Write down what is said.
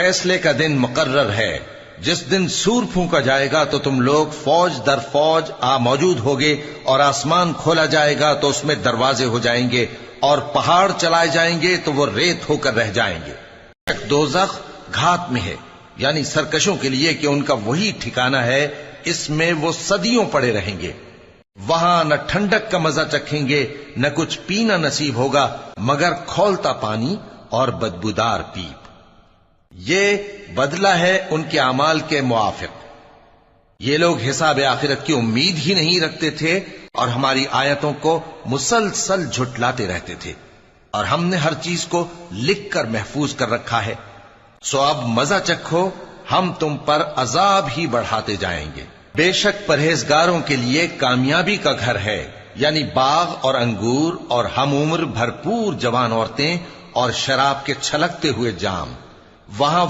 فیصلے کا دن مقرر ہے، جس دن سور پھونکا جائے گا تو تم لوگ فوج در فوج موجود ہوگے، اور آسمان کھولا جائے گا تو اس میں دروازے ہو جائیں گے، اور پہاڑ چلائے جائیں گے تو وہ ریت ہو کر رہ جائیں گے۔ دوزخ گھات میں ہے، یعنی سرکشوں کے لیے کہ ان کا وہی ٹھکانہ ہے، اس میں وہ صدیوں پڑے رہیں گے۔ وہاں نہ ٹھنڈک کا مزہ چکھیں گے، نہ کچھ پینا نصیب ہوگا مگر کھولتا پانی اور بدبودار پیپ۔ یہ بدلہ ہے ان کے اعمال کے موافق۔ یہ لوگ حساب آخرت کی امید ہی نہیں رکھتے تھے اور ہماری آیتوں کو مسلسل جھٹلاتے رہتے تھے، اور ہم نے ہر چیز کو لکھ کر محفوظ کر رکھا ہے۔ سو اب مزہ چکھو، ہم تم پر عذاب ہی بڑھاتے جائیں گے۔ بے شک پرہیزگاروں کے لیے کامیابی کا گھر ہے، یعنی باغ اور انگور اور ہم عمر بھرپور جوان عورتیں اور شراب کے چھلکتے ہوئے جام۔ وہاں